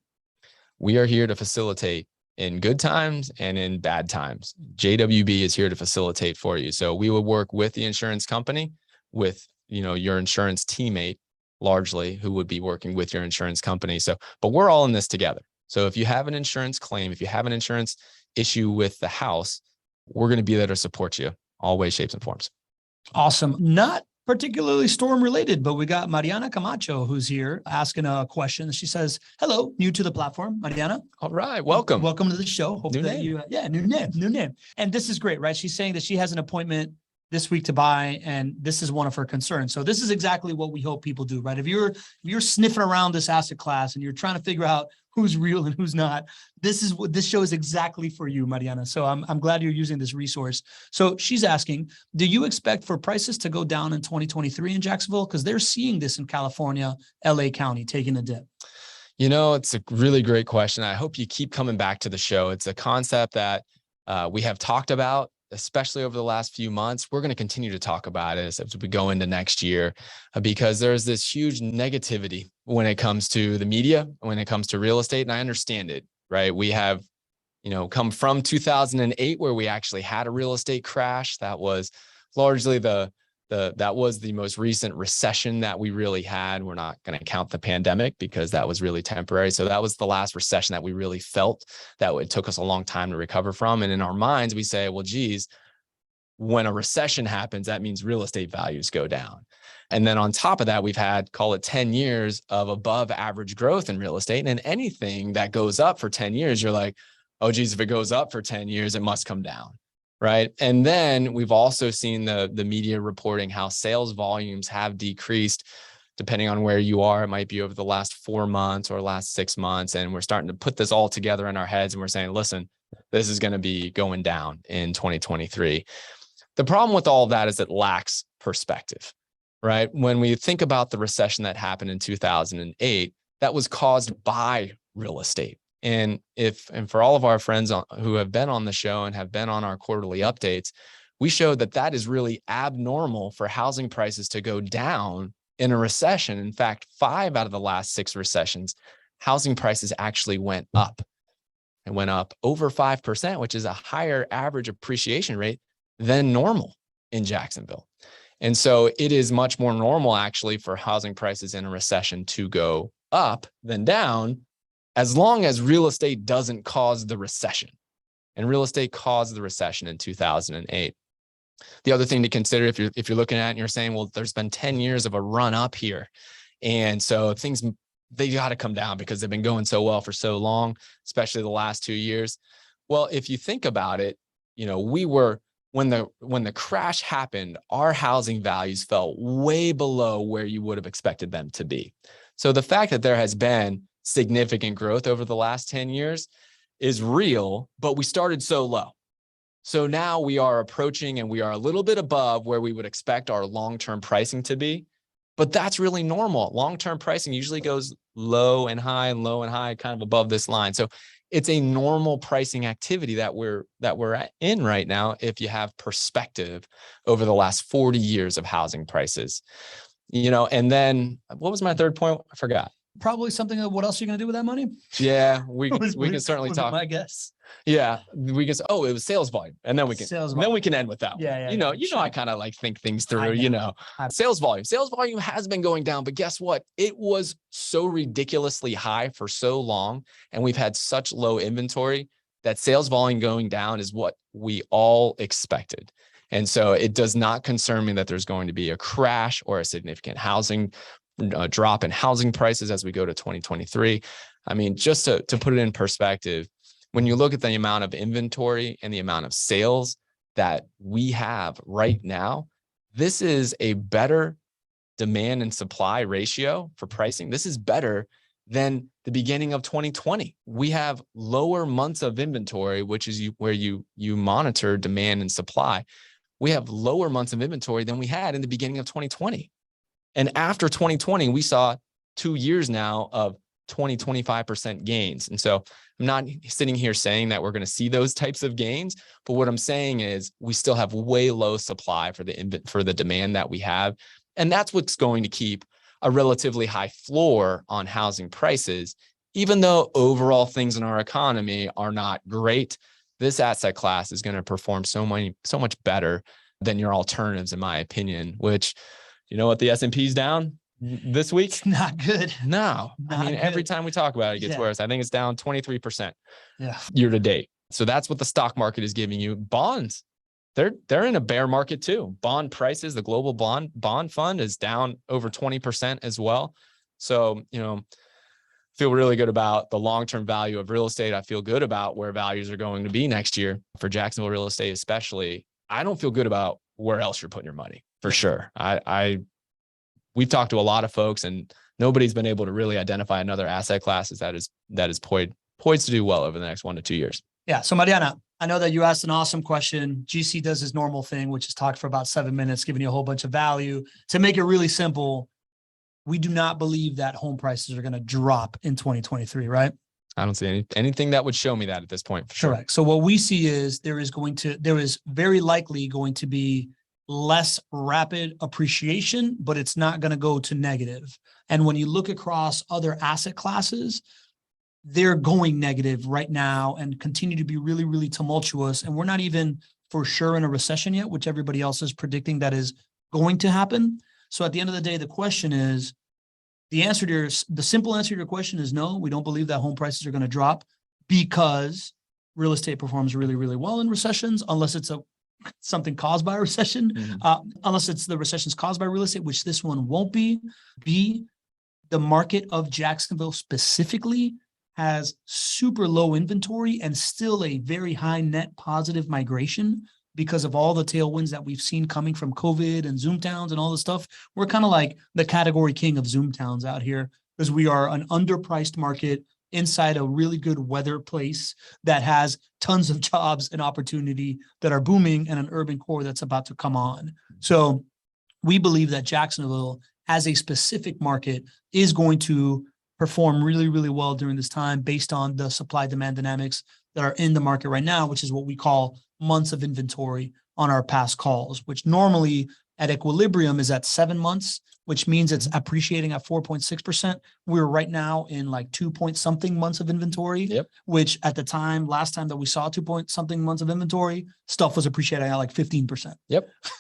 We are here to facilitate in good times and in bad times. JWB is here to facilitate for you. So we will work with the insurance company, with your insurance teammate largely, who would be working with your insurance company. But we're all in this together. So if you have an insurance claim, if you have an insurance issue with the house, we're going to be there to support you all ways, shapes, and forms. Awesome. Not particularly storm related, but we got Mariana Camacho who's here asking a question. She says, hello, new to the platform, Mariana. All right. Welcome. Welcome to the show. Hope New that name. new name. And this is great, right? She's saying that she has an appointment this week to buy, and this is one of her concerns. So this is exactly what we hope people do, right? If you're sniffing around this asset class and you're trying to figure out who's real and who's not, this show is exactly for you, Mariana. So I'm glad you're using this resource. So she's asking, do you expect for prices to go down in 2023 in Jacksonville? Because they're seeing this in California, LA County taking a dip. It's a really great question. I hope you keep coming back to the show. It's a concept that we have talked about, especially over the last few months. We're going to continue to talk about it as we go into next year, because there's this huge negativity when it comes to the media, when it comes to real estate. And I understand it, right? We have, come from 2008, where we actually had a real estate crash. That was largely that was the most recent recession that we really had. We're not going to count the pandemic because that was really temporary. So that was the last recession that we really felt that it took us a long time to recover from. And in our minds, we say, well, geez, when a recession happens, that means real estate values go down. And then on top of that, we've had, call it 10 years of above average growth in real estate. And anything that goes up for 10 years, you're like, oh, geez, if it goes up for 10 years, it must come down. Right. And then we've also seen the media reporting how sales volumes have decreased, depending on where you are. It might be over the last 4 months or last 6 months. And we're starting to put this all together in our heads. And we're saying, listen, this is going to be going down in 2023. The problem with all of that is it lacks perspective, right? When we think about the recession that happened in 2008, that was caused by real estate. And for all of our friends who have been on the show and have been on our quarterly updates, we showed that is really abnormal for housing prices to go down in a recession. In fact, 5 out of the last 6 recessions, housing prices actually went up. It went up over 5%, which is a higher average appreciation rate than normal in Jacksonville. And so it is much more normal actually for housing prices in a recession to go up than down, as long as real estate doesn't cause the recession. And real estate caused the recession in 2008. The other thing to consider, if you're looking at it and you're saying, well, there's been 10 years of a run up here, and so things, they got to come down because they've been going so well for so long, especially the last 2 years. Well, if you think about it, we were, when the crash happened, our housing values fell way below where you would have expected them to be. So the fact that there has been significant growth over the last 10 years is real, but we started so low. So now we are approaching and we are a little bit above where we would expect our long-term pricing to be, but that's really normal. Long-term pricing usually goes low and high, kind of above this line. So it's a normal pricing activity that we're in right now if you have perspective over the last 40 years of housing prices. And then what was my third point? I forgot. Probably something of what else are you going to do with that money? Yeah, we can certainly talk. My guess. Yeah, we can. Oh, it was sales volume, and then we can end with that. Yeah. I kind of like think things through. Sales volume. Sales volume has been going down, but guess what? It was so ridiculously high for so long, and we've had such low inventory that sales volume going down is what we all expected. And so it does not concern me that there's going to be a crash or a significant drop in housing prices as we go to 2023. I mean, just to put it in perspective, when you look at the amount of inventory and the amount of sales that we have right now, this is a better demand and supply ratio for pricing. This is better than the beginning of 2020. We have lower months of inventory, which is where you monitor demand and supply. We have lower months of inventory than we had in the beginning of 2020. And after 2020, we saw 2 years now of 25% gains. And so I'm not sitting here saying that we're going to see those types of gains, but what I'm saying is we still have way low supply for the demand that we have. And that's what's going to keep a relatively high floor on housing prices. Even though overall things in our economy are not great, this asset class is going to perform so much better than your alternatives, in my opinion, which, what the S&P's down this week? It's not good. No, every time we talk about it, it gets worse. I think it's down 23% year to date. So that's what the stock market is giving you. Bonds, they're in a bear market too. Bond prices, the global bond fund is down over 20% as well. So, feel really good about the long-term value of real estate. I feel good about where values are going to be next year for Jacksonville real estate, especially. I don't feel good about where else you're putting your money for sure. We've talked to a lot of folks and nobody's been able to really identify another asset classes that is poised to do well over the next 1 to 2 years. Yeah. So Mariana, I know that you asked an awesome question. GC does his normal thing, which is talk for about 7 minutes, giving you a whole bunch of value. To make it really simple, we do not believe that home prices are going to drop in 2023, right? I don't see anything that would show me that at this point. For sure. Correct. So what we see is there is very likely going to be less rapid appreciation, but it's not going to go to negative. And when you look across other asset classes, they're going negative right now and continue to be really, really tumultuous. And we're not even for sure in a recession yet, which everybody else is predicting that is going to happen. So at the end of the day, the question is, the simple answer to your question is no, we don't believe that home prices are going to drop because real estate performs really, really well in recessions, unless it's something caused by a recession, unless it's the recession's caused by real estate, which this one won't be. B, the market of Jacksonville specifically has super low inventory and still a very high net positive migration because of all the tailwinds that we've seen coming from COVID and Zoom towns and all this stuff. We're kind of like the category king of Zoom towns out here because we are an underpriced market inside a really good weather place that has tons of jobs and opportunity that are booming and an urban core that's about to come on. So we believe that Jacksonville as a specific market is going to perform really, really well during this time based on the supply demand dynamics that are in the market right now, which is what we call months of inventory on our past calls, which normally at equilibrium is at 7 months, which means it's appreciating at 4.6%. We're right now in like 2 point something months of inventory, which at the time, last time that we saw 2 point something months of inventory, stuff was appreciating at like 15%.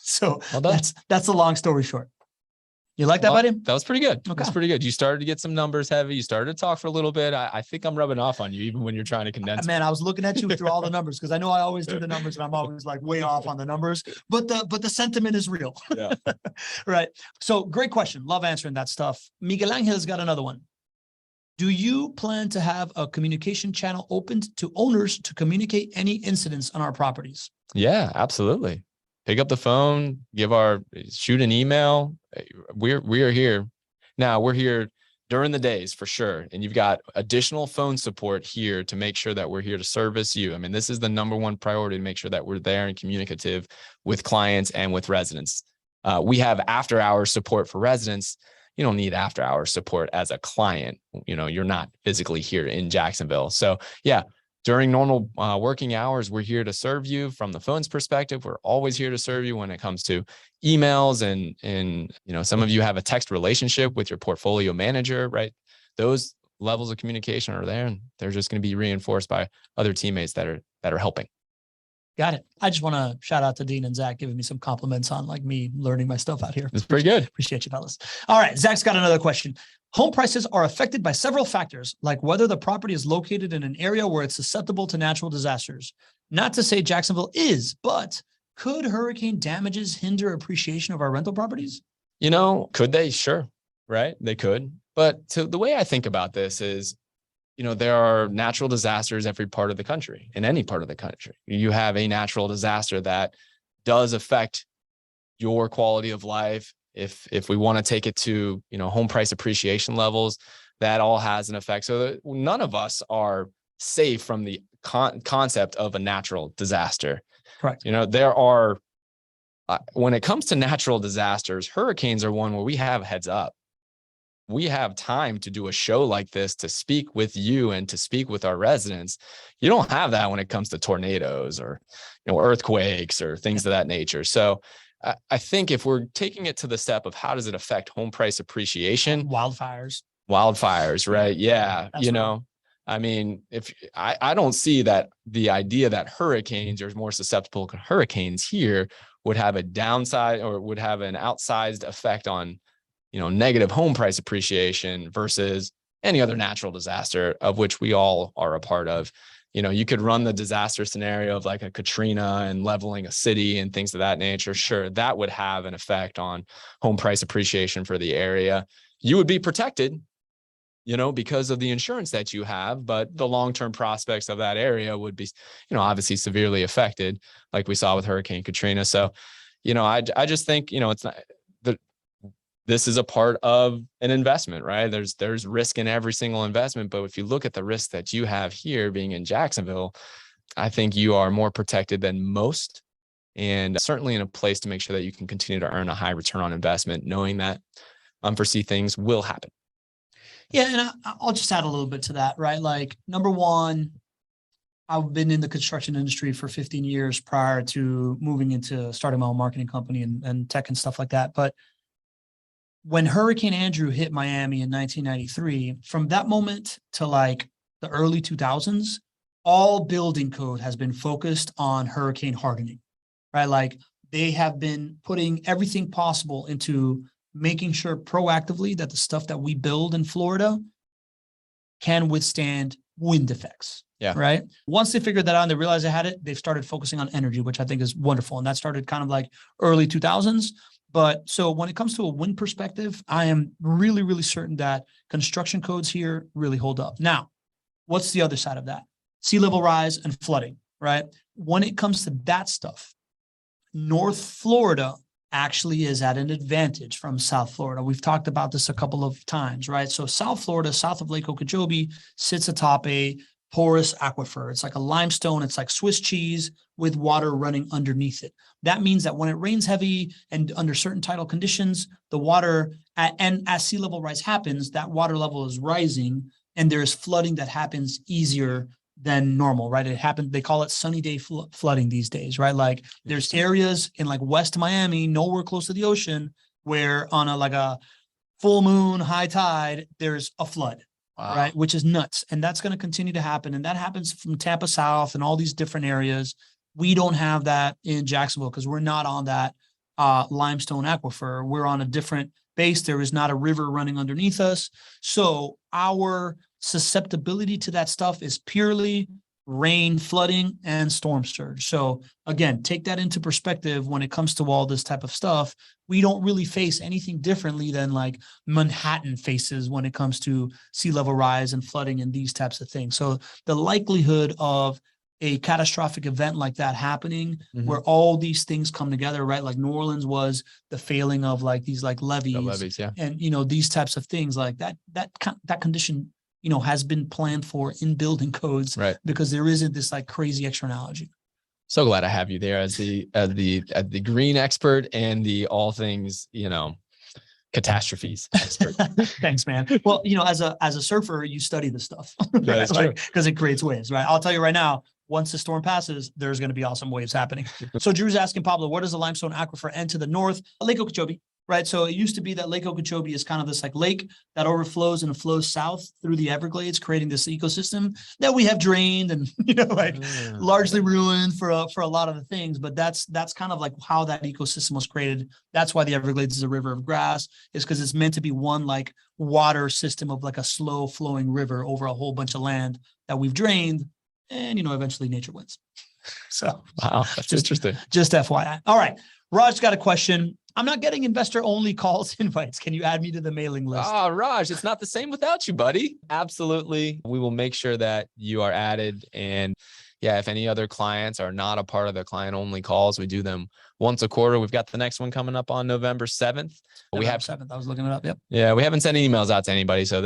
So well that's the long story short. You like that, buddy? That was pretty good. Okay. That's pretty good. You started to get some numbers heavy. You started to talk for a little bit. I think I'm rubbing off on you, even when you're trying to condense. Man, I was looking at you through all the numbers because I know I always do the numbers and I'm always like way off on the numbers, but the sentiment is real. Yeah. Right. So great question. Love answering that stuff. Miguel Angel's got another one. Do you plan to have a communication channel opened to owners to communicate any incidents on our properties? Yeah, absolutely. Pick up the phone, shoot an email. We are here. Now we're here during the days for sure. And you've got additional phone support here to make sure that we're here to service you. I mean, this is the number one priority to make sure that we're there and communicative with clients and with residents. We have after hours support for residents. You don't need after hours support as a client. You're not physically here in Jacksonville. So yeah, during normal working hours, we're here to serve you from the phone's perspective. We're always here to serve you when it comes to emails and some of you have a text relationship with your portfolio manager, right? Those levels of communication are there and they're just going to be reinforced by other teammates that are helping. Got it. I just want to shout out to Dean and Zach giving me some compliments on like me learning my stuff out here. It's pretty good. Appreciate you, fellas. All right. Zach's got another question. Home prices are affected by several factors, like whether the property is located in an area where it's susceptible to natural disasters. Not to say Jacksonville is, but could hurricane damages hinder appreciation of our rental properties? Could they? Sure. Right. They could. But the way I think about this is, there are natural disasters every part of the country, in any part of the country. You have a natural disaster that does affect your quality of life. If we want to take it to, home price appreciation levels, that all has an effect. So none of us are safe from the concept of a natural disaster. Correct. There are, when it comes to natural disasters, hurricanes are one where we have heads up. We have time to do a show like this, to speak with you and to speak with our residents. You don't have that when it comes to tornadoes or, earthquakes or things of that nature. So I think if we're taking it to the step of how does it affect home price appreciation? Wildfires, right? Yeah. Right. I mean, if I don't see that the idea that hurricanes are more susceptible to hurricanes here would have a downside or would have an outsized effect on negative home price appreciation versus any other natural disaster of which we all are a part of. you could run the disaster scenario of like a Katrina and leveling a city and things of that nature. Sure, that would have an effect on home price appreciation for the area. You would be protected, because of the insurance that you have, but the long-term prospects of that area would be, obviously severely affected, like we saw with Hurricane Katrina. So, I just think, it's not that this is a part of an investment, right? There's risk in every single investment, but if you look at the risk that you have here being in Jacksonville, I think you are more protected than most, and certainly in a place to make sure that you can continue to earn a high return on investment, knowing that unforeseen things will happen. Yeah, and I'll just add a little bit to that, right? Like, number one, I've been in the construction industry for 15 years prior to moving into starting my own marketing company and tech and stuff like that. But when Hurricane Andrew hit Miami in 1993, from that moment to like the early 2000s, all building code has been focused on hurricane hardening, right? Like, they have been putting everything possible into making sure proactively that the stuff that we build in Florida can withstand wind effects. Yeah. Right. Once they figured that out and they realized they had it, they've started focusing on energy, which I think is wonderful. And that started kind of like early 2000s. But so when it comes to a wind perspective, I am really, really certain that construction codes here really hold up. Now, what's the other side of that? Sea level rise and flooding, right? When it comes to that stuff, North Florida actually is at an advantage from South Florida. We've talked about this a couple of times, right? So South Florida, south of Lake Okeechobee, sits atop a porous aquifer. It's like a limestone. It's like Swiss cheese with water running underneath it. That means that when it rains heavy and under certain tidal conditions, the water, and as sea level rise happens, that water level is rising and there's flooding that happens easier than normal, right? It happened. They call it sunny day flooding these days, right? Like, there's areas in like West Miami, nowhere close to the ocean, where on a full moon, high tide, there's a flood. Wow. Right? Which is nuts. And that's going to continue to happen. And that happens from Tampa South and all these different areas. We don't have that in Jacksonville because we're not on that limestone aquifer. We're on a different base. There is not a river running underneath us. So our susceptibility to that stuff is purely rain, flooding, and storm surge. So again, take that into perspective when it comes to all this type of stuff. We don't really face anything differently than like Manhattan faces when it comes to sea level rise and flooding and these types of things. So the likelihood of a catastrophic event like that happening, where all these things come together, right? Like New Orleans was the failing of like these like levees, yeah. And these types of things like that condition has been planned for in building codes, right? Because there isn't this like crazy externality. So glad I have you there as the green expert and the all things, catastrophes expert. Thanks, man. Well, as a surfer, you study this stuff, right? Like, because it creates waves, right? I'll tell you right now, once the storm passes, there's going to be awesome waves happening. So Drew's asking Pablo, where does the limestone aquifer end to the north? Lake Okeechobee. Right. So it used to be that Lake Okeechobee is kind of this like lake that overflows and flows south through the Everglades, creating this ecosystem that we have drained and, largely ruined for a lot of the things. But that's kind of like how that ecosystem was created. That's why the Everglades is a river of grass, is because it's meant to be one like water system of like a slow flowing river over a whole bunch of land that we've drained. And, eventually nature wins. So wow, that's interesting. Just FYI. All right. Raj got a question. I'm not getting investor-only calls invites. Can you add me to the mailing list? Raj, it's not the same without you, buddy. Absolutely. We will make sure that you are added. And yeah, if any other clients are not a part of the client-only calls, we do them once a quarter. We've got the next one coming up on November 7th. We have 7th. I was looking it up. Yep. Yeah, we haven't sent emails out to anybody. So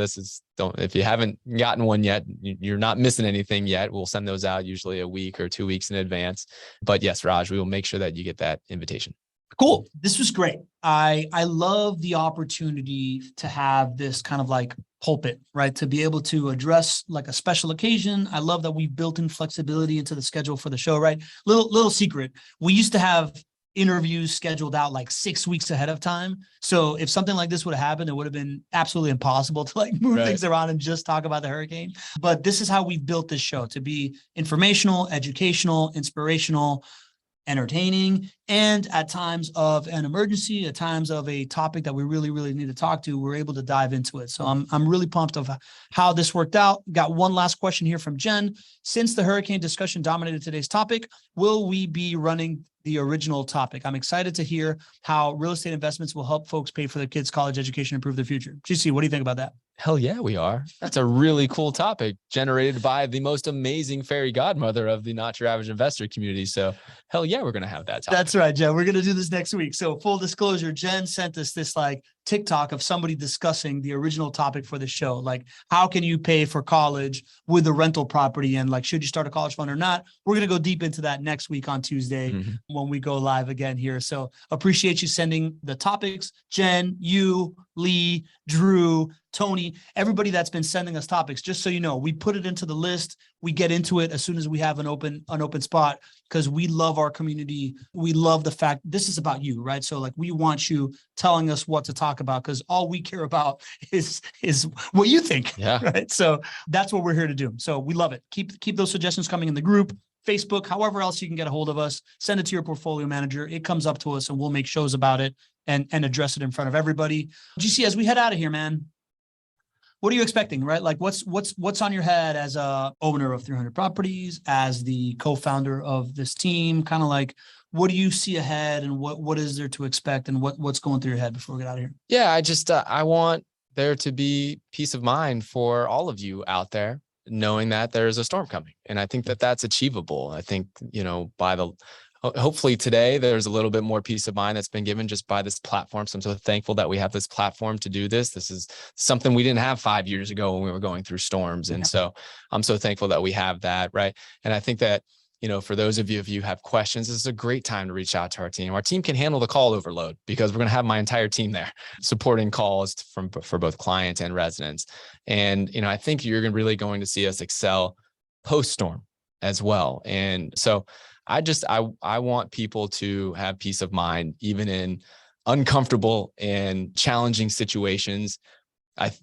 if you haven't gotten one yet, you're not missing anything yet. We'll send those out usually a week or 2 weeks in advance. But yes, Raj, we will make sure that you get that invitation. Cool. This was great. I love the opportunity to have this kind of like pulpit, right? To be able to address like a special occasion. I love that we've built in flexibility into the schedule for the show, right? Little secret. We used to have interviews scheduled out like 6 weeks ahead of time. So if something like this would have happened, it would have been absolutely impossible to like move things around and just talk about the hurricane. But this is how we've built this show, to be informational, educational, inspirational, entertaining, and at times of an emergency, at times of a topic that we really, really need to talk to, we're able to dive into it. So I'm really pumped of how this worked out. Got one last question here from Jen. Since the hurricane discussion dominated today's topic, will we be running the original topic? I'm excited to hear how real estate investments will help folks pay for their kids' college education, improve their future. GC, what do you think about that? Hell yeah, we are. That's a really cool topic generated by the most amazing fairy godmother of the Not Your Average Investor community. So hell yeah, we're going to have that topic. That's right, Jen. We're going to do this next week. So full disclosure, Jen sent us this like TikTok of somebody discussing the original topic for the show. Like, how can you pay for college with a rental property? And like, should you start a college fund or not? We're going to go deep into that next week on Tuesday when we go live again here. So appreciate you sending the topics. Jen, you, Lee, Drew, Tony, everybody that's been sending us topics. Just so you know, we put it into the list. We get into it as soon as we have an open spot, because we love our community. We love the fact this is about you, right? So like, we want you telling us what to talk about, because all we care about is what you think. Yeah. Right. So that's what we're here to do. So we love it. Keep those suggestions coming in the group, Facebook, however else you can get a hold of us. Send it to your portfolio manager. It comes up to us and we'll make shows about it and address it in front of everybody. GC, as we head out of here, man, what are you expecting, right? Like what's on your head as a owner of 300 properties, as the co-founder of this team? Kind of like, what do you see ahead, and what is there to expect, and what's going through your head before we get out of here? Yeah, I want there to be peace of mind for all of you out there, knowing that there is a storm coming. And I think that that's achievable. I think, hopefully today there's a little bit more peace of mind that's been given just by this platform. So I'm so thankful that we have this platform to do this. This is something we didn't have 5 years ago when we were going through storms. And so I'm so thankful that we have that. Right. And I think that, for those of you, if you have questions, this is a great time to reach out to our team. Our team can handle the call overload because we're going to have my entire team there supporting calls for both clients and residents. And, I think you're really going to see us excel post-storm as well. And so I want people to have peace of mind, even in uncomfortable and challenging situations.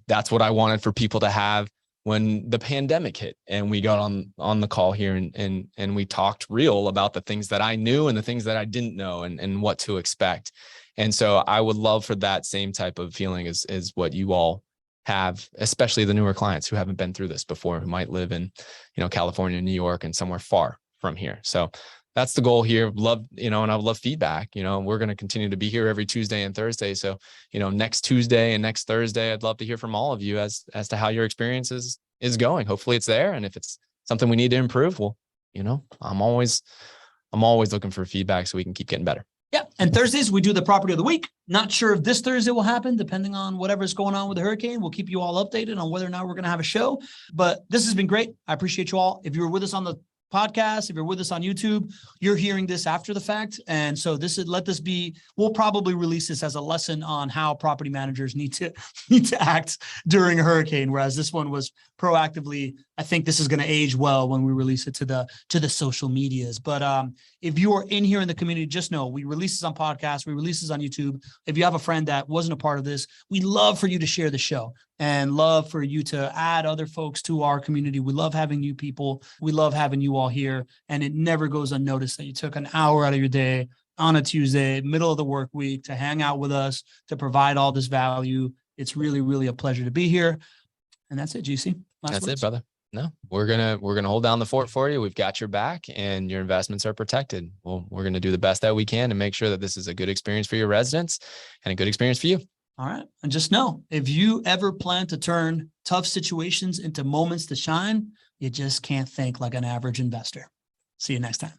That's what I wanted for people to have when the pandemic hit and we got on the call here and we talked real about the things that I knew and the things that I didn't know and what to expect. And so I would love for that same type of feeling is what you all have, especially the newer clients who haven't been through this before, who might live in, California, New York, and somewhere far from here. So that's the goal here. Love, and I would love feedback. We're going to continue to be here every Tuesday and Thursday. So, next Tuesday and next Thursday, I'd love to hear from all of you as to how your experience is going. Hopefully it's there. And if it's something we need to improve, well, I'm always looking for feedback so we can keep getting better. Yeah. And Thursdays, we do the property of the week. Not sure if this Thursday will happen, depending on whatever's going on with the hurricane. We'll keep you all updated on whether or not we're going to have a show. But this has been great. I appreciate you all. If you were with us on the podcast, if you're with us on YouTube, you're hearing this after the fact. And so we'll probably release this as a lesson on how property managers need to act during a hurricane. Whereas this one was proactively, I think this is going to age well when we release it to the social medias. But if you are in here in the community, just know we release this on podcasts, we release this on YouTube. If you have a friend that wasn't a part of this, we love for you to share the show and love for you to add other folks to our community. We love having you people. We love having you all here. And it never goes unnoticed that you took an hour out of your day on a Tuesday, middle of the work week, to hang out with us, to provide all this value. It's really, really a pleasure to be here. And that's it, GC. That's it, brother. No, we're gonna hold down the fort for you. We've got your back, and your investments are protected. Well, we're gonna do the best that we can to make sure that this is a good experience for your residents and a good experience for you. All right. And just know, if you ever plan to turn tough situations into moments to shine, you just can't think like an average investor. See you next time.